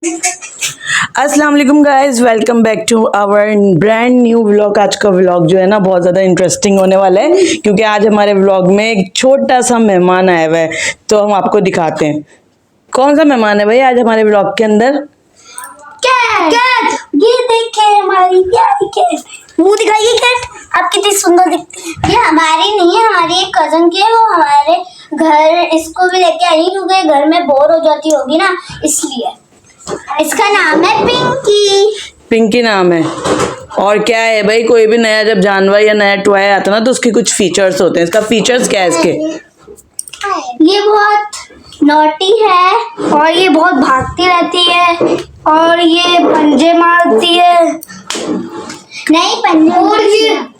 अस्सलाम वालेकुम guys, welcome back to our brand new vlog. आज का व्लॉग जो है ना बहुत ज़्यादा इंटरेस्टिंग होने वाला है क्योंकि आज हमारे व्लॉग में एक छोटा सा मेहमान आया हुआ है, तो हम आपको दिखाते हैं कौन सा मेहमान है भाई आज हमारे व्लॉग के अंदर। कैट, ये देखे हमारी प्यारी कैट, मुंह दिखाइए कैट, आप कितनी सुंदर दिखती है। ये हमारी नहीं है, हमारी एक कजन की है, वो हमारे घर इसको भी लेके आई क्योंकि घर में बोर हो जाती होगी ना, इसलिए। इसका नाम है पिंकी। पिंकी नाम है। और क्या है भाई, कोई भी नया जब जानवर या नया टॉय आता है ना तो उसके कुछ फीचर्स होते हैं। इसका फीचर्स क्या है इसके? ये बहुत नॉटी है और ये बहुत भागती रहती है और ये पंजे मारती है। नहीं, पंजे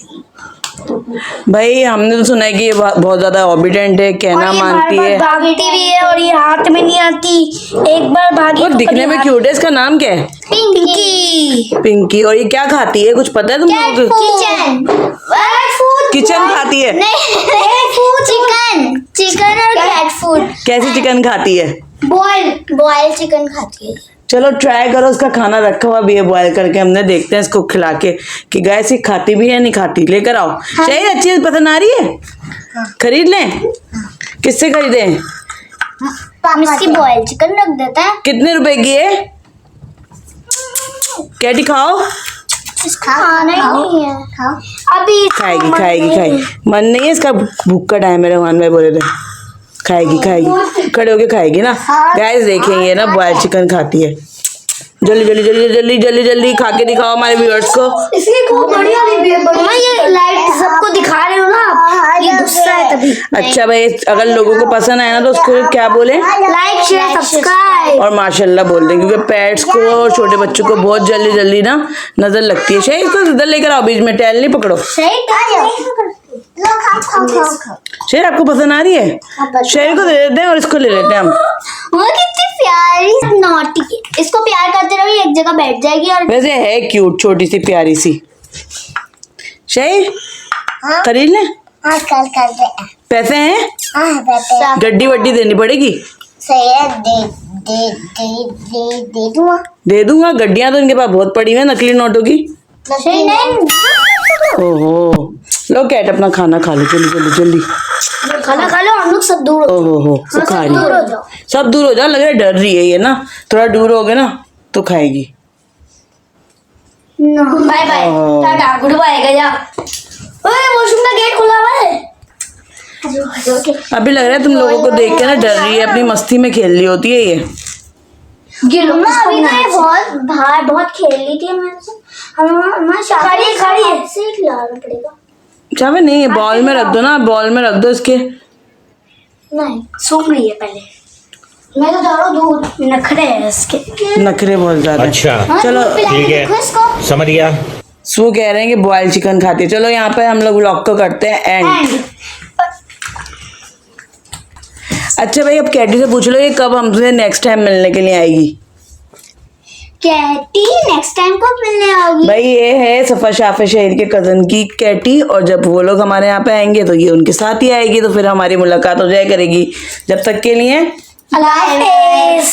भाई हमने तो सुना है कि ये बहुत ज्यादा ओबीडेंट है, कहना मानती है, भागती भी है और ये हाथ में नहीं आती। एक बार भागी और दिखने में क्यूट है। इसका नाम क्या है? पिंकी। पिंकी। और ये क्या खाती है, कुछ पता है तुम लोगों को? किचन खाती है? चिकन और कैट फूड। कैसी चिकन खाती है? बॉयल चिकन खाती है। चलो ट्राई करो, उसका खाना रखा हुआ भी है बॉयल करके, हमने देखते हैं इसको खिला के कि गैस ये खाती भी है नहीं खाती। लेकर आओ। चाहिए अच्छी चीज पसंद आ रही है? खरीद लें? किससे खरीदें? इसकी बॉयल चिकन रख देता है। कितने रुपए की है? कैटी खाओ। खाना ही नहीं है। अभी खाएगी खाएगी खाएगी। मन नहीं है इसका, भूख का टाइम है, रहमान भाई बोले थे। खाएगी खाएगी, खड़े होके खाएगी ना। गाइस देखेंगे ना, बॉयल चिकन खाती है। जल्दी जल्दी जल्दी जल्दी जल्दी जल्दी खा के दिखाओ हमारे व्यूअर्स को। इसकी खूब बढ़िया ये लाइट सबको दिखा रहे हो ना आप, ये गुस्सा है तभी। अच्छा भाई, अगर लोगों को पसंद आया ना तो उसको क्या बोले? लाइक शेयर सब्सक्राइब और माशाल्लाह बोल दें, क्योंकि पेट्स को और छोटे बच्चों को बहुत जल्दी जल्दी ना नजर लगती है। शायद इसको इधर लेकर आओ, बीच में टैल नहीं पकड़ो। शेर आपको पसंद आ रही है? शेर को दे देते हैं और इसको ले लेते हैं हम। वो कितनी प्यारी नॉटी है, इसको प्यार करते रहो, एक जगह बैठ जाएगी। और वैसे है क्यूट, छोटी सी प्यारी सी। शेर खरीद ले? कल कर दे। पैसे हैं? पैसे गड्डी वड्डी देनी पड़ेगी? सही है, दे दूंगा। दे दूंगा। गड्डियां तो इनके पास बहुत पड़ी हुई है नकली नोटों की। ओहो, लो कैट अपना खाना खा लो, जल्दी जल्दी जल्दी खाना खा लो, हम लोग सब दूर हो। ओहो सब खा रही है। सब दूर हो जाओ, लग रहा है डर रही है ये ना, थोड़ा दूर हो गए ना तो खाएगी। Bye bye, tata, goodbye. गया ओए, वॉशरूम का गेट खुला हुआ है। अभी लग रहा है तुम लोगों को देख के ना डर रही है, अपनी मस्ती में खेल रही होती है ये। अभी तो ये बहुत बाहर बहुत खेल रही थी हमारे से। खड़ी है से खिलाना पड़ेगा। चाहे नहीं है, बॉल में रख दो ना, बॉल में रख दो इसके। नहीं, सूख रही है पहले। मैं तो जा रहा हूँ दूध। नखरे है इसके, नखरे बहुत ज्यादा। अच्छा चलो ठीक है, समझ गया। वो कह रहे हैं कि बॉयल चिकन खाती है। चलो यहाँ पे हम लोग व्लॉग को करते हैं एंड। अच्छा भाई, अब कैटी से पूछ लो ये कब हमसे नेक्स्ट टाइम मिलने के लिए आएगी। कैटी नेक्स्ट टाइम कब मिलने आओगी? भाई ये है सफा शाफे शहर के कजन की कैटी, और जब वो लोग हमारे यहाँ पे आएंगे तो ये उनके साथ ही आएगी, तो फिर हमारी मुलाकात हो जाए करेगी। जब तक के लिए अल्लाह हाफिज़।